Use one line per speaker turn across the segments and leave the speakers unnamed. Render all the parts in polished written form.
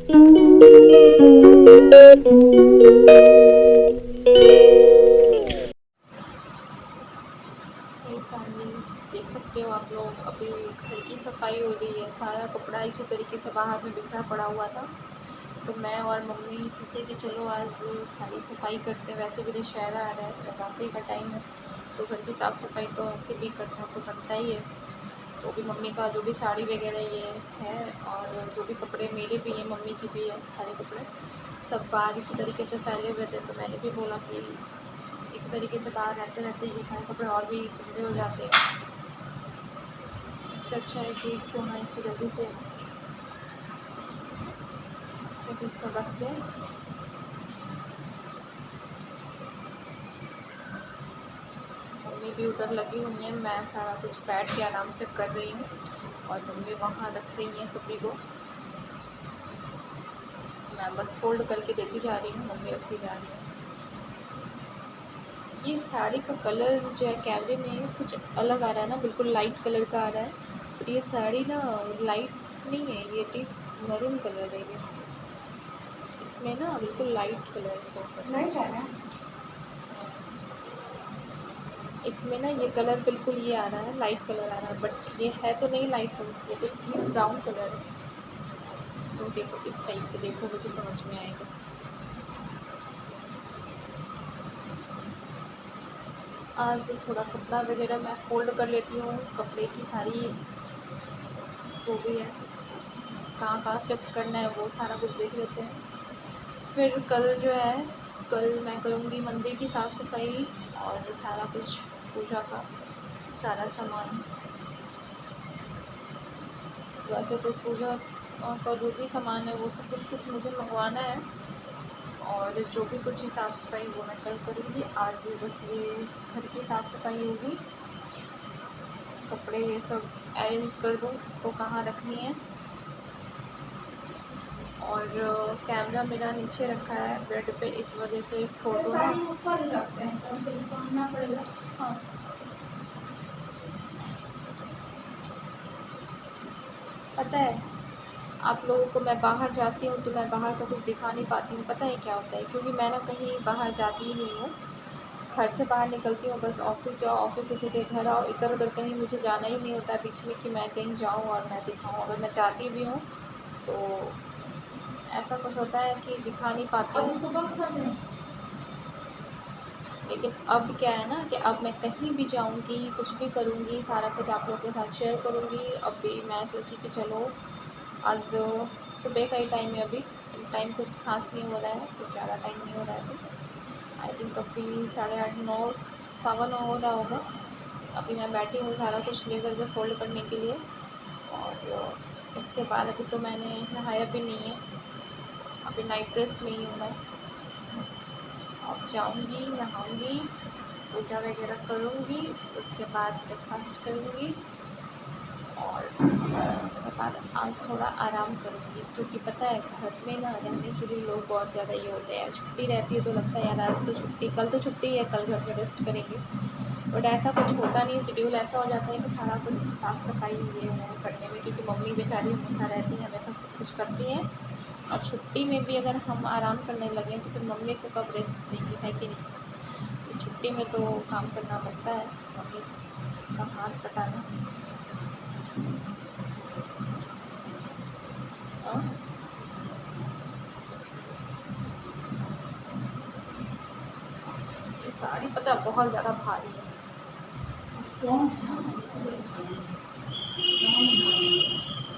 Family, देख सकते हो आप लोग, अभी घर की सफाई हो रही है। सारा कपड़ा इसी तरीके से बाहर में बिखरा पड़ा हुआ था, तो मैं और मम्मी सोचे कि चलो आज सारी सफाई करते हैं। वैसे भी दशहरा आ रहा है, नवरात्रि का टाइम है, तो घर की साफ़ सफाई तो ऐसे भी करना तो बनता ही है। तो भी मम्मी का जो भी साड़ी वगैरह ये है, और जो भी कपड़े मेरे भी हैं, मम्मी की भी है, सारे कपड़े सब बाहर इसी तरीके से फैले हुए थे। तो मैंने भी बोला कि इसी तरीके से बाहर रहते रहते ये सारे कपड़े और भी गंदे हो जाते हैं, इससे अच्छा है कि क्यों ना इसको जल्दी से अच्छे से इसको रख दें। मम्मी भी उधर लगी हुई हैं, मैं सारा कुछ बैठ के आराम से कर रही हूँ, और मम्मी वहाँ रख रही हैं सभी को। मैं बस फोल्ड करके देती जा रही हूँ, मम्मी रखती जा रही है। ये साड़ी का कलर जो है कैमरे में कुछ अलग आ रहा है ना, बिल्कुल लाइट कलर का आ रहा है, बट ये साड़ी ना लाइट नहीं है, ये डीप मरून कलर है। ये इसमें ना बिल्कुल लाइट कलर शो कर रहा है। इसमें ना ये कलर बिल्कुल ये आ रहा है, लाइट कलर आ रहा है, बट ये है तो नहीं लाइट कलर, ये तो डीप ब्राउन कलर है। तो देखो इस टाइप से देखोगे तो समझ में आएगा। आज थोड़ा कपड़ा वगैरह मैं फ़ोल्ड कर लेती हूँ, कपड़े की सारी जो भी है, कहाँ कहाँ शिफ्ट करना है वो सारा कुछ देख लेते हैं। फिर कल जो है, कल मैं करूँगी मंदिर की साफ़ सफाई और सारा कुछ पूजा का सारा सामान। वैसे तो पूजा का जो भी सामान है वो सब कुछ कुछ मुझे मंगवाना है, और जो भी कुछ ही साफ़ सफाई वो मैं कल करूँगी। आज बस ये घर की साफ़ सफाई होगी, कपड़े ये सब अरेंज कर दूँ किसको कहाँ रखनी है। और कैमरा मेरा नीचे रखा है बेड पे, इस वजह से फ़ोटो ना हाँ पता है, आप लोगों को मैं बाहर जाती हूँ तो मैं बाहर का कुछ दिखा नहीं पाती हूँ। पता है क्या होता है, क्योंकि मैं ना कहीं बाहर जाती ही नहीं हूँ। घर से बाहर निकलती हूँ बस ऑफ़िस जाओ, ऑफ़िस से सीधे घर आओ, इधर-उधर कहीं मुझे जाना ही नहीं होता है बीच में कि मैं कहीं जाऊँ और मैं दिखाऊँ। अगर मैं जाती भी हूँ तो ऐसा कुछ होता है कि दिखा नहीं पाती हूँ। लेकिन अब क्या है ना कि अब मैं कहीं भी जाऊँगी, कुछ भी करूँगी, सारा कुछ आप लोगों के साथ शेयर करूँगी। अभी मैं सोची कि चलो आज सुबह का ही टाइम है, अभी टाइम कुछ ख़ास नहीं हो रहा है, कुछ ज़्यादा टाइम नहीं हो रहा है अभी। आई थिंक अभी 8:30 9 सवा 9 हो रहा होगा। अभी मैं बैठी हूँ सारा कुछ लेकर के फ़ोल्ड करने के लिए, और उसके बाद अभी तो मैंने नहाया भी नहीं है, अभी नाइट ड्रेस में ही हूँ मैं। अब जाऊँगी, नहाऊँगी, पूजा वगैरह करूँगी, उसके बाद ब्रेकफास्ट करूँगी, और उसके बाद आज थोड़ा आराम करूँगी, क्योंकि पता है घर में ना रहने के लिए लोग बहुत ज़्यादा ये होते हैं। छुट्टी रहती है तो लगता है यार आज तो छुट्टी, कल तो छुट्टी है, कल घर में रेस्ट करेंगे, बट ऐसा कुछ होता नहीं। शेड्यूल ऐसा हो जाता है कि सारा कुछ साफ़ सफाई ये वो करने में, क्योंकि मम्मी बेचारी हमेशा रहती हैं, हमेशा सब कुछ करती हैं, और छुट्टी में भी अगर हम आराम करने लगें तो फिर मम्मी को कब रेस्ट देंगी, है कि नहीं। तो छुट्टी में तो काम करना पड़ता है, मम्मी का हाथ बटाना। हाँ? ये साड़ी पता है बहुत ज़्यादा भारी है,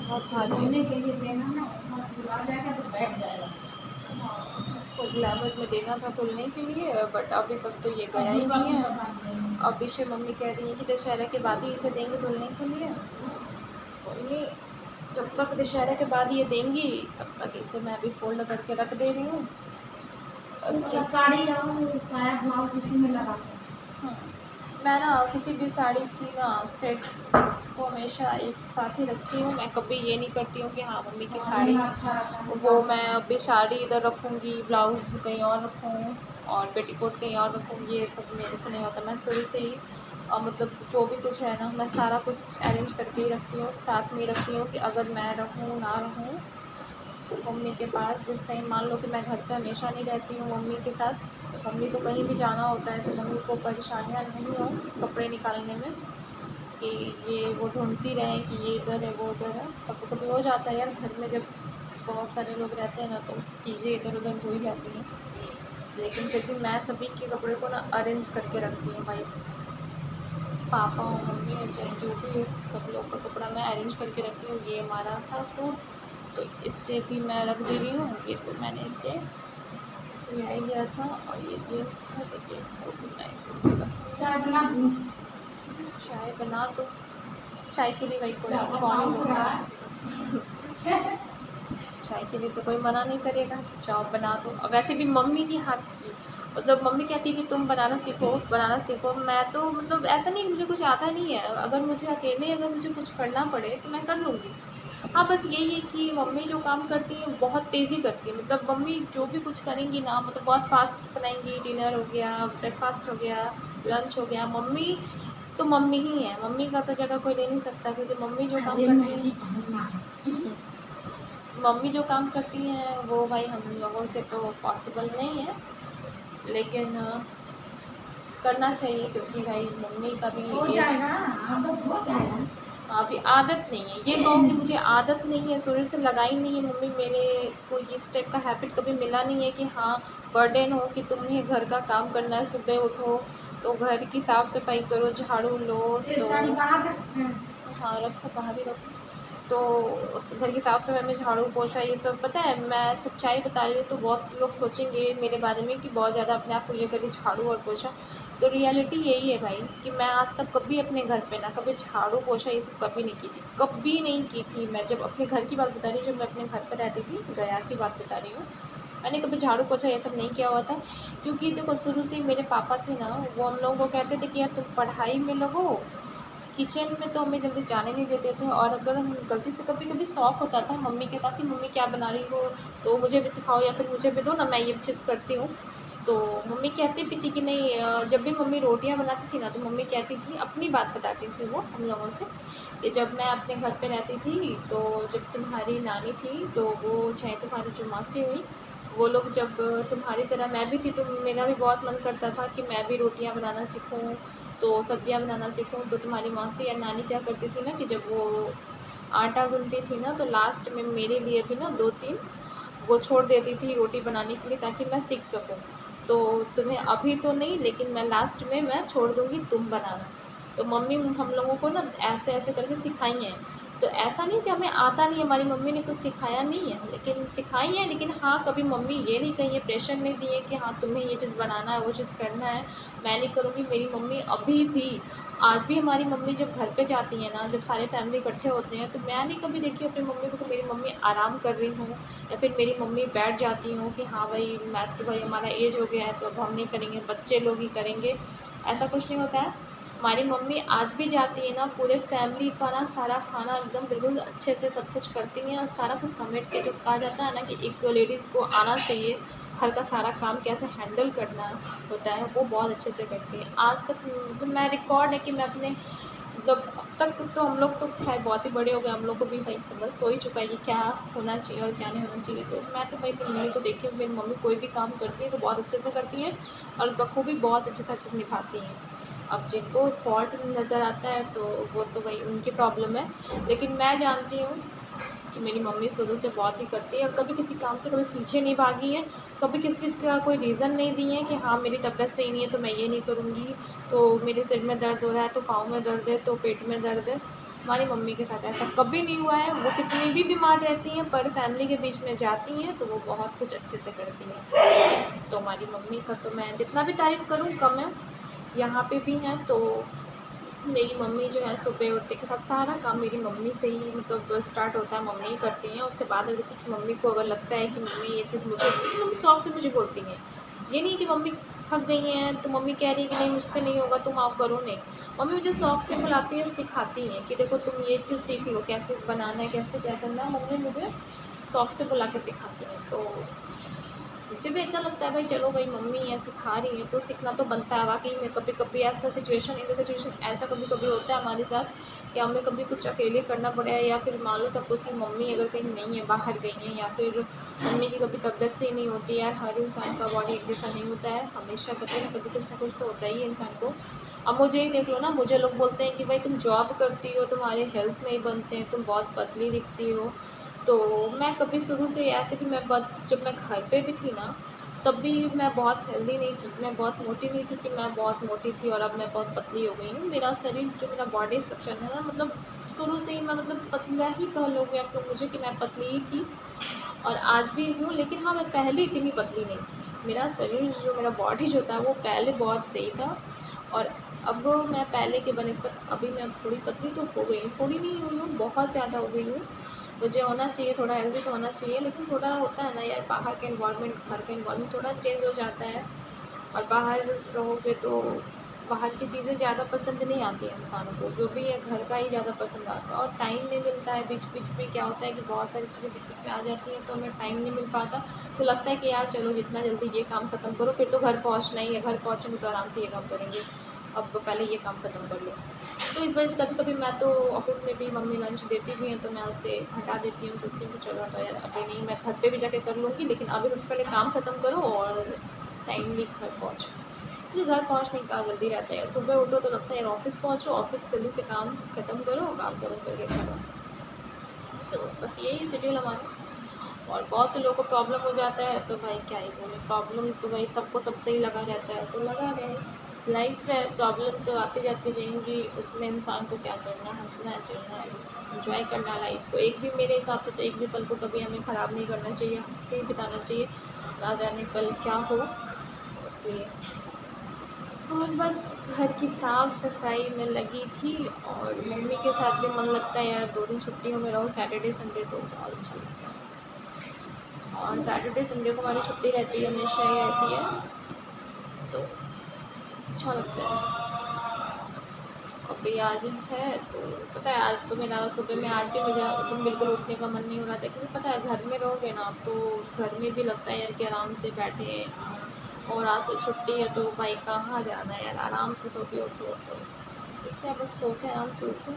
बहुत भारी है।
के लिए देना ना, बुला जाएगा तो बैठ जाएगा।
हाँ, इसको ग्लैमर में देना था धुलने के लिए, बट अभी तक तो ये गया ही नहीं है। अब विषय मम्मी कह रही है कि दशहरा के बाद ही इसे देंगे धुलने के लिए। कोई नहीं, जब तक दशहरा के बाद ये देंगी तब तक इसे मैं अभी फ़ोल्ड करके रख दे रही हूँ।
उसका साड़ी और साया ब्लाउज उसी में लगा के।
हाँ, मैं ना किसी भी साड़ी की ना सेट को हमेशा एक साथ ही रखती हूँ। मैं कभी ये नहीं करती हूँ कि हाँ मम्मी की साड़ी
अच्छा
वो मैं अभी साड़ी इधर रखूँगी, ब्लाउज़ कहीं और रखूँ, और पेटीकोट कहीं और रखूँ, ये सब मेरे से नहीं होता। मैं शुरू से ही मतलब जो भी कुछ है ना, मैं सारा कुछ अरेंज करके ही रखती हूँ, साथ में ही रखती हूँ कि अगर मैं रहूँ ना रहूँ मम्मी के पास। जिस टाइम मान लो कि मैं घर पे हमेशा नहीं रहती हूँ मम्मी के साथ, तो मम्मी को कहीं भी जाना होता है तो मम्मी को परेशानियाँ नहीं हो कपड़े निकालने में, कि ये वो ढूंढती रहें कि ये इधर है वो उधर है। कभी कभी हो जाता है यार, घर में जब बहुत सारे लोग रहते हैं ना तो चीज़ें इधर उधर हो ही जाती हैं, लेकिन फिर भी मैं सभी के कपड़े को ना अरेंज करके रखती हूँ भाई। पापा और मम्मी और चाहे जो भी हो, सब लोग का कपड़ा मैं अरेंज करके रखती हूँ। ये हमारा था सूट, तो इससे भी मैं रख दे रही हूँ। ये तो मैंने इससे सिलाई लिया था, और ये जीन्स है तो जीन्स को भी मैं इसमें
चाय बना दूँ?
चाय बना दो। चाय के लिए भाई कोई
चाय
कौन ही
बनाऊँ
लोग
क्या?
चाय के लिए तो कोई मना नहीं करेगा, चाय बना दो। और वैसे भी मम्मी की हाथ की, मतलब मम्मी कहती है कि तुम बनाना सीखो बनाना सीखो। मैं तो मतलब ऐसा नहीं कि मुझे कुछ आता नहीं है, अगर मुझे अकेले अगर मुझे कुछ करना पड़े तो मैं कर लूँगी। हाँ, बस यही है कि मम्मी जो काम करती है बहुत तेज़ी करती है। मतलब मम्मी जो भी कुछ करेंगी ना, मतलब बहुत फास्ट बनाएंगी। डिनर हो गया, ब्रेकफास्ट हो गया, लंच हो गया, मम्मी तो मम्मी ही है। मम्मी का तो जगह कोई ले नहीं सकता, क्योंकि मम्मी जो काम
अरे
करती
मैजिक बनना है।
है मम्मी जो काम करती हैं वो भाई हम लोगों से तो पॉसिबल नहीं है, लेकिन करना चाहिए, क्योंकि भाई मम्मी का भी
हो
एज।
जाएगा, आदत हो जाएगा।
अभी आदत नहीं है, ये कहो कि मुझे आदत नहीं है, शुरू से लगाई नहीं है मम्मी मेरे को, इस टाइप का हैबिट कभी मिला नहीं है कि हाँ बर्डन हो कि तुम्हें घर का काम करना है। सुबह उठो तो घर की साफ़ सफाई करो, झाड़ू लो,
ये
तो
साड़ी बाहर रखते हैं।
हाँ रखो, बाहर ही रखो। तो उस घर की साफ़ सफाई में झाड़ू पोछा ये सब, पता है मैं सच्चाई बता रही हूँ तो बहुत से लोग सोचेंगे मेरे बारे में कि बहुत ज़्यादा अपने आप को ये करी झाड़ू और पोछा। तो रियलिटी यही है भाई कि मैं आज तक कभी अपने घर पे ना कभी झाड़ू पोछा ये सब कभी नहीं की थी, कभी नहीं की थी। मैं जब अपने घर की बात बता रही हूँ, जब मैं अपने घर पर रहती थी, गया की बात बता रही हूँ, मैंने कभी झाड़ू पोछा ये सब नहीं किया हुआ था। क्योंकि देखो शुरू से ही मेरे पापा थे ना, वो हम लोगों को कहते थे कि यार तुम पढ़ाई में लगो, किचन में तो हमें जल्दी जाने नहीं देते थे। और अगर हम गलती से कभी-कभी शौक होता था मम्मी के साथ कि मम्मी क्या बना रही हो, तो मुझे भी सिखाओ या फिर मुझे भी दो ना, मैं ये चीज़ करती हूँ। तो मम्मी कहती भी थी कि नहीं, जब भी मम्मी रोटियाँ बनाती थी ना तो मम्मी कहती थी, अपनी बात बताती थी वो हम लोगों से, कि जब मैं अपने घर पे रहती थी तो जब तुम्हारी नानी थी तो वो चाहे तुम्हारी जो मासी हुई, वो लोग जब तुम्हारी तरह मैं भी थी तो मेरा भी बहुत मन करता था कि मैं भी रोटियाँ बनाना सीखूँ, तो सब्जियाँ बनाना सीखूँ। तो तुम्हारी मौसी या नानी क्या करती थी ना कि जब वो आटा गूँथती थी ना तो लास्ट में मेरे लिए भी ना 2-3 वो छोड़ देती थी रोटी बनाने के लिए, ताकि मैं सीख सकूँ। तो तुम्हें अभी तो नहीं, लेकिन मैं लास्ट में मैं छोड़ दूँगी, तुम बनाना। तो मम्मी हम लोगों को ना ऐसे-ऐसे करके सिखाई हैं। तो ऐसा नहीं कि हमें आता नहीं है, हमारी मम्मी ने कुछ सिखाया नहीं है, लेकिन सिखाई है। लेकिन हाँ, कभी मम्मी ये नहीं कही है, प्रेशर नहीं दिए कि हाँ, तुम्हें ये चीज़ बनाना है, वो चीज़ करना है, मैं नहीं करूँगी। मेरी मम्मी अभी भी, आज भी हमारी मम्मी जब घर पे जाती हैं ना, जब सारे फैमिली इकट्ठे होते हैं, तो मैं नहीं कभी देखी अपनी मम्मी को कि मेरी मम्मी आराम कर रही हूँ, या फिर मेरी मम्मी बैठ जाती हूँ कि हाँ भाई, मैं तो भाई हमारा एज हो गया है तो अब हम नहीं करेंगे, बच्चे लोग ही करेंगे, ऐसा कुछ नहीं होता है। हमारी मम्मी आज भी जाती है ना, पूरे फैमिली का ना सारा खाना एकदम बिल्कुल अच्छे से सब कुछ करती हैं, और सारा कुछ समेट के, जो कहा जाता है ना कि एक लेडीज़ को आना चाहिए घर का सारा काम कैसे हैंडल करना होता है, वो बहुत अच्छे से करती हैं। आज तक तो मैं रिकॉर्ड है कि मैं अपने मतलब अब तक तो हम लोग तो खैर बहुत ही बड़े हो गए, हम लोग को भी भाई समझ सो ही चुका है कि क्या होना चाहिए और क्या नहीं होना चाहिए। तो मैं तो भाई अपनी मम्मी को देखी हूँ, मेरी मम्मी कोई भी काम करती है तो बहुत अच्छे से करती है, और बखूबी बहुत अच्छे से अच्छे से निभाती हैं। अब जिनको फॉल्ट नज़र आता है तो वो तो भाई उनकी प्रॉब्लम है, लेकिन मैं जानती हूँ कि मेरी मम्मी शुरू से बहुत ही करती है, और कभी किसी काम से कभी पीछे नहीं भागी है, कभी किसी चीज़ का कोई रीज़न नहीं दी है कि हाँ मेरी तबीयत सही नहीं है तो मैं ये नहीं करूँगी, तो मेरे सिर में दर्द हो रहा है, तो पाँव में दर्द है, तो पेट में दर्द है। हमारी मम्मी के साथ ऐसा कभी नहीं हुआ है। वो कितनी भी बीमार रहती हैं पर फैमिली के बीच में जाती हैं तो वो बहुत कुछ अच्छे से करती हैं। तो हमारी मम्मी का तो मैं जितना भी तारीफ़ करूँ कम है। यहाँ पे भी हैं तो मेरी मम्मी जो है सुबह उठते के साथ सारा काम मेरी मम्मी से ही मतलब स्टार्ट होता है, मम्मी ही करती हैं। उसके बाद अगर कुछ मम्मी को अगर लगता है कि मम्मी ये चीज़ मुझे, मम्मी शौक से मुझे बोलती हैं। ये नहीं कि मम्मी थक गई हैं तो मम्मी कह रही है कि नहीं मुझसे नहीं होगा तुम आओ करो, नहीं। मम्मी मुझे शौक से बुलाती है और सिखाती हैं कि देखो तुम ये चीज़ सीख लो, कैसे बनाना है, कैसे क्या करना है, मम्मी मुझे शौक से बुला के सिखाती हैं। तो मुझे भी अच्छा लगता है भाई, चलो भाई मम्मी है सिखा रही है तो सीखना तो बनता है। वाक़ई में कभी-कभी ऐसा सिचुएशन इन द सिचुएशन ऐसा कभी-कभी होता है हमारे साथ कि हमें कभी कुछ अकेले करना पड़े, या फिर मान लो सपोज़ कि मम्मी अगर कहीं नहीं है, बाहर गई हैं, या फिर मम्मी की कभी तबीयत सही नहीं होती है। यार हर इंसान का बॉडी एक जैसा नहीं होता है, हमेशा कहते हैं कभी कुछ ना कुछ तो होता ही है इंसान को। अब मुझे ही देख लो ना, मुझे लोग बोलते हैं कि भाई तुम जॉब करती हो, तुम्हारे हेल्थ नहीं बनते हैं, तुम बहुत पतली दिखती हो। तो मैं कभी शुरू से ऐसे भी मैं बहुत, जब मैं घर पे भी थी ना, तब भी मैं बहुत हेल्दी नहीं थी, मैं बहुत मोटी नहीं थी कि मैं बहुत मोटी थी और अब मैं बहुत पतली हो गई हूँ। मेरा शरीर जो मेरा बॉडी स्ट्रक्चर है ना, मतलब शुरू से ही मैं मतलब पतला ही कह लोगे आप लोग मुझे कि मैं पतली ही थी और आज भी हूँ। लेकिन हाँ, मैं पहले इतनी पतली नहीं थी। मेरा शरीर जो मेरा बॉडी जो था वो पहले बहुत सही था, और अब मैं पहले के बनस्पत अभी मैं थोड़ी पतली तो हो गई हूँ, थोड़ी नहीं हुई हूँ, बहुत ज़्यादा हो गई हूँ। मुझे होना चाहिए, थोड़ा हेल्दी तो होना चाहिए, लेकिन थोड़ा होता है ना यार, बाहर का एनवायरनमेंट घर का एनवायरनमेंट थोड़ा चेंज हो जाता है, और बाहर रहोगे तो बाहर की चीज़ें ज़्यादा पसंद नहीं आती हैं इंसानों को, जो भी है घर का ही ज़्यादा पसंद आता है। और टाइम नहीं मिलता है, बीच बीच में क्या होता है कि बहुत सारी चीज़ें बीच बीच में आ जाती हैं, तो हमें टाइम नहीं मिल पाता। तो लगता है कि यार चलो जितना जल्दी ये काम ख़त्म करो, फिर तो घर पहुँचना ही है, घर पहुँचेंगे तो आराम से ये काम करेंगे, अब पहले ये काम ख़त्म कर लो। तो इस वजह से कभी कभी मैं तो ऑफिस में भी मम्मी लंच देती भी हैं तो मैं उससे हटा देती हूँ, सोचती हूँ कि चलो हटो यार, अभी नहीं, मैं घर पे भी जाके कर लूँगी, लेकिन अभी सबसे पहले काम ख़त्म करो और टाइमली घर पहुँचो। क्योंकि घर पहुँचने का जल्दी रहता है, सुबह उठो तो लगता है यार ऑफिस पहुँचो, ऑफिस जल्दी से काम ख़त्म करो, काम करो करके घर आओ। तो बस यही शेड्यूल हमारा। और बहुत से लोगों को प्रॉब्लम हो जाता है तो भाई क्या ही बोले, प्रॉब्लम तो भाई सबको सबसे ही लगा रहता है, तो लगा रहे, लाइफ है, प्रॉब्लम तो आती जाती रहेंगी, उसमें इंसान को क्या करना है, हंसना है, चलना है, बस इंजॉय करना है लाइफ को। एक भी मेरे हिसाब से तो एक भी पल को कभी हमें ख़राब नहीं करना चाहिए, हंस के ही बिताना चाहिए, ना जाने कल क्या हो, इसलिए। और बस घर की साफ़ सफाई में लगी थी, और मम्मी के साथ भी मन लगता है यार, 2 दिन छुट्टियों में रहो, सैटरडे संडे तो बहुत अच्छा लगता है। और सैटरडे संडे को हमारी छुट्टी रहती है, हमेशा ही रहती है, तो अच्छा लगता है। अभी आज है तो पता है, आज तो मेरा सुबह में आज भी मुझे एकदम बिल्कुल उठने का मन नहीं हो रहा था, क्योंकि पता है घर में रहोगे ना तो घर में भी लगता है यार कि आराम से बैठे, और आज तो छुट्टी है तो भाई कहाँ जाना है यार, आराम से सो के उठो, तो देखते हैं बस सो के आराम से उठो।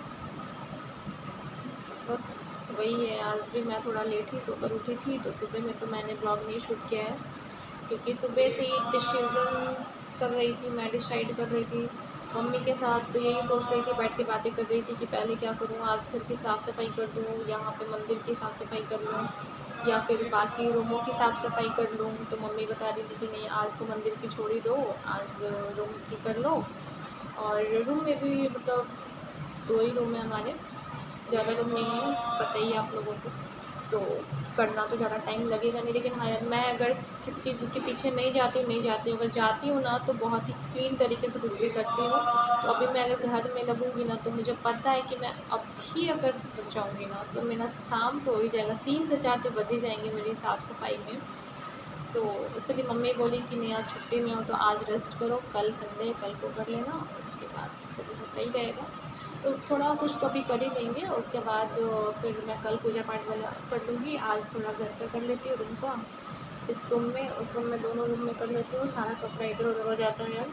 बस वही है, आज भी मैं थोड़ा लेट ही सोकर उठी थी, तो सुबह में तो मैंने ब्लॉग नहीं शूट किया है, क्योंकि सुबह से ही डिसीजन कर रही थी, मैं डिसाइड कर रही थी मम्मी के साथ, तो यही सोच रही थी, बैठ के बातें कर रही थी कि पहले क्या करूँ, आज घर की साफ़ सफाई कर दूँ, यहाँ पे मंदिर की साफ़ सफाई कर लूँ, या फिर बाकी रूमों की साफ़ सफाई कर लूँ। तो मम्मी बता रही थी कि नहीं, आज तो मंदिर की छोड़ ही दो, आज रूम की कर लो। और रूम में भी मतलब 2 ही रूम है हमारे, ज़्यादा रूम नहीं है, पता ही है आप लोगों को, तो करना तो ज़्यादा टाइम लगेगा नहीं। लेकिन हाँ यार, मैं अगर किसी चीज़ के पीछे नहीं जाती हूँ, अगर जाती हूँ ना तो बहुत ही क्लीन तरीके से कुछ भी करती हूँ। तो अभी मैं अगर घर में लगूँगी ना, तो मुझे पता है कि मैं अभी अगर रुक जाऊँगी ना तो मेरा शाम तो हो ही जाएगा, 3 से 4 तो बज ही जाएंगे मेरी साफ़ सफाई में। तो इसलिए मम्मी बोली कि नहीं, आज छुट्टी में हो तो आज रेस्ट करो, कल संडे है, कल को कर लेना, उसके बाद फिर होता ही रहेगा। तो थोड़ा कुछ तो अभी कर ही लेंगे, उसके बाद फिर मैं कल पूजा पाठ वाला कर लूँगी। आज थोड़ा घर का कर लेती हूँ, रूम का, इस रूम में उस रूम में, दोनों रूम में कर लेती हूँ। सारा कपड़ा इधर उधर हो जाता है यार,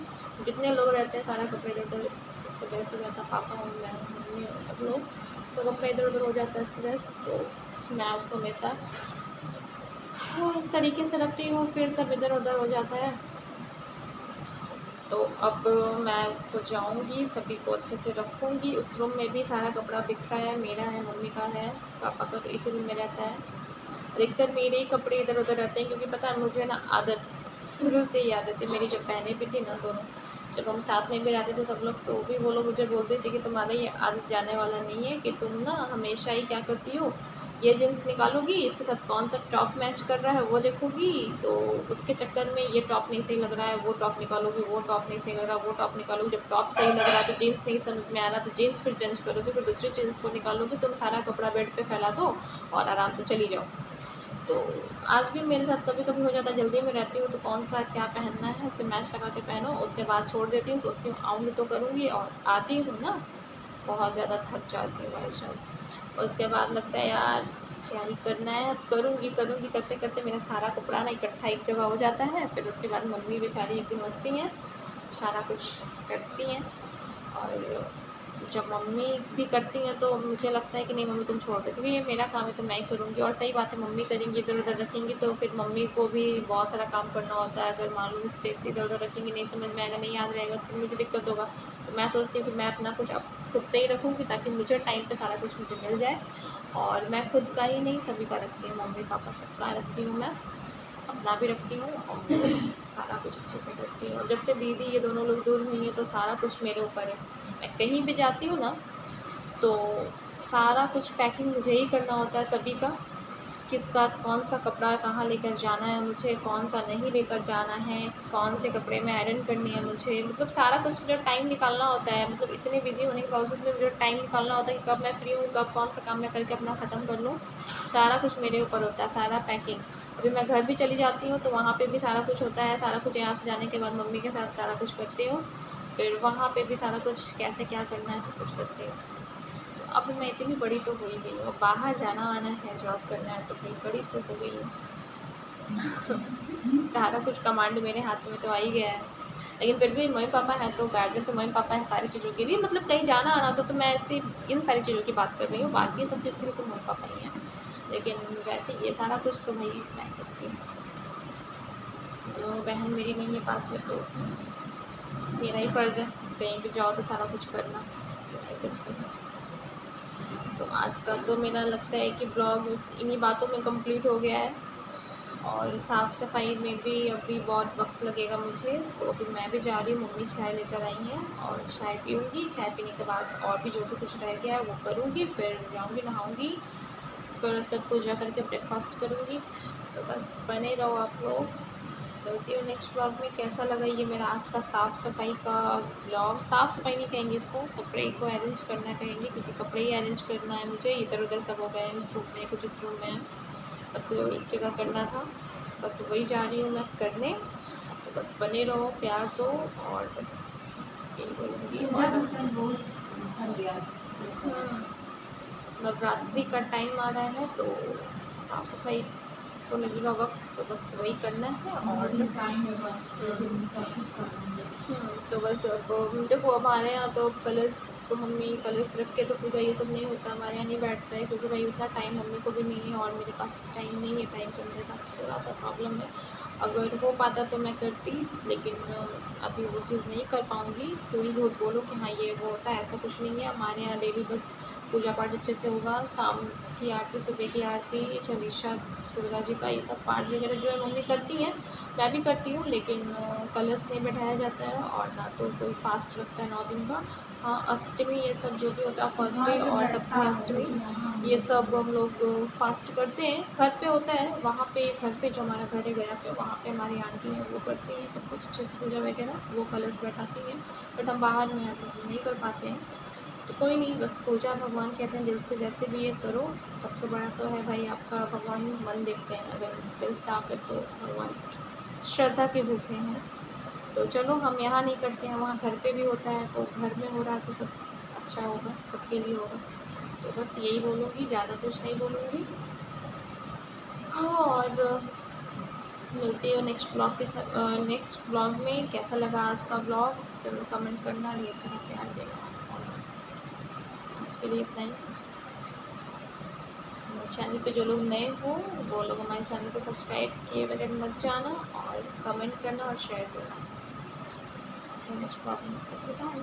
जितने लोग रहते हैं सारा कपड़ा इधर उधर अस्त व्यस्त हो जाता है, पापा और मैं मम्मी और सब लोग, तो कपड़ा इधर उधर हो जाता है अस्त व्यस्त, तो मैं उसको हमेशा तरीके से रखती हूँ, फिर सब इधर उधर हो जाता है। तो अब मैं उसको जाऊँगी, सभी को अच्छे से रखूँगी। उस रूम में भी सारा कपड़ा बिखरा है, मेरा है, मम्मी का है, पापा का, तो इसी रूम में रहता है। अधिकतर मेरे ही कपड़े इधर उधर रहते हैं, क्योंकि पता है मुझे ना आदत, शुरू से ही आदत है मेरी। जब बहनें भी थी ना दोनों, जब हम साथ में भी रहते थे सब लोग, तो भी वो लोग मुझे बोलते थे कि तुम्हारा ये आदत जाने वाला नहीं है, कि तुम ना हमेशा ही क्या करती हो, ये जीन्स निकालोगी, इसके साथ कौन सा टॉप मैच कर रहा है वो देखोगी, तो उसके चक्कर में ये टॉप नहीं सही लग रहा है, वो टॉप निकालोगी, वो टॉप नहीं सही लग रहा, वो टॉप निकालोगी, जब टॉप सही लग रहा है तो जीन्स नहीं समझ में आ रहा तो जीन्स फिर चेंज करोगी, फिर दूसरी जीन्स को निकालोगी, तुम सारा कपड़ा बेड पे फैला दो और आराम से चली जाओ। तो आज भी मेरे साथ कभी कभी हो जाता है, जल्दी में रहती हूँ तो कौन सा क्या पहनना है उसे मैच लगा के पहनो, उसके बाद छोड़ देती हूँ, सोचती हूँ आऊँगी तो करूँगी, और आती हूँ ना बहुत ज़्यादा थक जाती हूँ भाई साहब। उसके बाद लगता है यार क्या ही करना है, अब करूँगी करूँगी करते करते मेरा सारा कपड़ा ना इकट्ठा एक जगह हो जाता है। फिर उसके बाद मम्मी बेचारी एक दिन उठती हैं, सारा कुछ करती हैं, और जब मम्मी भी करती हैं तो मुझे लगता है कि नहीं मम्मी तुम छोड़ दो, क्योंकि ये मेरा काम है तो मैं ही करूँगी। और सही बात है, मम्मी करेंगी इधर उधर रखेंगी तो फिर मम्मी को भी बहुत सारा काम करना होता है। अगर मान लो मिस्टेक इधर उधर रखेंगी, नहीं समझ में आएगा, नहीं याद रहेगा तो फिर मुझे दिक्कत होगा। तो मैं सोचती हूँ कि मैं अपना कुछ अब खुद से ही रखूँगी ताकि मुझे टाइम पर सारा कुछ मुझे मिल जाए। और मैं खुद का ही नहीं सभी का रखती हूँ, मम्मी पापा सबका रखती हूँ मैं, अपना भी रखती हूँ और सारा कुछ अच्छे से करती हूँ। और जब से दीदी ये दोनों लोग दूर हुई हैं तो सारा कुछ मेरे ऊपर है। मैं कहीं भी जाती हूँ ना तो सारा कुछ पैकिंग मुझे ही करना होता है सभी का, किसका कौन सा कपड़ा कहाँ लेकर जाना है मुझे, कौन सा नहीं लेकर जाना है, कौन से कपड़े में आयरन करनी है मुझे, मतलब सारा कुछ मुझे टाइम निकालना होता है। मतलब इतने बिजी होने के बावजूद भी मुझे टाइम निकालना होता है कि कब मैं फ्री हूँ, कब कौन सा काम मैं करके अपना ख़त्म कर लूँ। सारा कुछ मेरे ऊपर होता है, सारा पैकिंग। अभी मैं घर भी चली जाती हूँ तो वहाँ पे भी सारा कुछ होता है। सारा कुछ यहाँ से जाने के बाद मम्मी के साथ सारा कुछ करती हूँ, फिर वहाँ पे भी सारा कुछ कैसे क्या करना है सब कुछ करती हूँ। तो अब मैं इतनी बड़ी तो हो ही गई हूँ, अब बाहर जाना आना है, जॉब करना है तो भाई बड़ी तो हो गई हूँ। सारा कुछ कमांड मेरे हाथ में तो आ ही गया है। लेकिन फिर भी मम्मी पापा हैं तो गार्जियन तो मम्मी पापा हैं सारी चीज़ों के लिए। मतलब कहीं जाना आना तो मैं ऐसे इन सारी चीज़ों की बात कर रही हूँ, बाकी सब चीज़ के लिए तो मम्मी पापा ही हैं। लेकिन वैसे ये सारा कुछ तो भाई मैं करती हूँ। तो बहन मेरी नहीं है पास में तो मेरा ही फ़र्ज़ है, कहीं भी जाओ तो सारा कुछ करना, तो मैं करती हूँ। तो आज का तो मेरा लगता है कि ब्लॉग उस इन्हीं बातों में कंप्लीट हो गया है। और साफ़ सफाई में भी अभी बहुत वक्त लगेगा मुझे, तो अभी मैं भी जा रही हूँ, मम्मी चाय लेकर आई हैं और चाय पीऊँगी। चाय पीने के बाद और भी जो भी कुछ रह गया है वो करूँगी, फिर जाऊँगी नहाऊँगी, फिर उसके बाद पूजा करके ब्रेकफास्ट करूँगी। तो बस बने रहो आप लोग। मिलती हूँ नेक्स्ट ब्लॉग में। कैसा लगा ये मेरा आज का साफ़ सफाई का ब्लॉग, साफ़ सफाई नहीं कहेंगे इसको, कपड़े को अरेंज करना कहेंगे, क्योंकि कपड़े ही अरेंज करना है मुझे। इधर उधर सब हो गए हैं, इस रूम में कुछ, इस रूम में सबको एक जगह करना था, बस वही जा रही हूँ मैं करने। तो बस बने रहो, प्यार दो और बस यही बोलूँगी। और नवरात्रि का टाइम आ रहा है तो साफ़ सफाई तो लगेगा वक्त, तो बस वही करना है। और बस तो बस अब देखो हमारे यहाँ तो कलश तो मम्मी कलश रख के तो पूजा ये सब नहीं होता, हमारे यहाँ नहीं बैठता है, क्योंकि भाई उतना टाइम मम्मी को भी नहीं है और मेरे पास टाइम नहीं है। टाइम का मेरे साथ थोड़ा सा प्रॉब्लम है। अगर हो पाता तो मैं करती, लेकिन अभी वो चीज़ नहीं कर पाऊँगी। क्यों ही झूठ बोलूँ कि हाँ ये वो होता है, ऐसा कुछ नहीं है। हमारे यहाँ डेली बस पूजा पाठ अच्छे से होगा, शाम की आरती, सुबह की आरती, चालीसा, दुर्गा जी का ये सब पाठ वगैरह जो है मम्मी करती हैं, मैं भी करती हूँ। लेकिन कलश नहीं बैठाया जाता है और ना तो कोई फास्ट रखता है 9 दिन का। हाँ अष्टमी ये सब जो भी होता है, फर्स्ट डे और सप्तमी अष्टमी ये सब हम लोग फास्ट करते हैं। घर पे होता है, वहाँ पे घर पे जो हमारा घर है गया पे, वहाँ पे हमारी आंटी हैं वो करती हैं सब कुछ अच्छे से पूजा वगैरह, वो कलश बैठाती हैं। बट हम बाहर में हैं तो हम नहीं कर पाते हैं। तो कोई नहीं, बस पूजा भगवान कहते हैं दिल से जैसे भी ये करो। सबसे बड़ा तो है भाई आपका भगवान मन देखते हैं, अगर दिल साफ है तो भगवान श्रद्धा के भूखे हैं। तो चलो हम यहाँ नहीं करते हैं, वहाँ घर पे भी होता है, तो घर में हो रहा है तो सब अच्छा होगा, सबके लिए होगा। तो बस यही बोलूँगी, ज़्यादा कुछ नहीं बोलूँगी। हाँ और मिलती हो नेक्स्ट ब्लॉग के साथ, नेक्स्ट ब्लॉग में। कैसा लगा आज का ब्लॉग ज़रूर कमेंट करना, ढेर सारा प्यार देना। और आज के लिए इतना ही। चैनल पे जो लोग नए हो वो लोग हमारे चैनल को सब्सक्राइब किए बगैर मत जाना, और कमेंट करना और शेयर करना। नेक्स्ट ब्लॉग में बाय।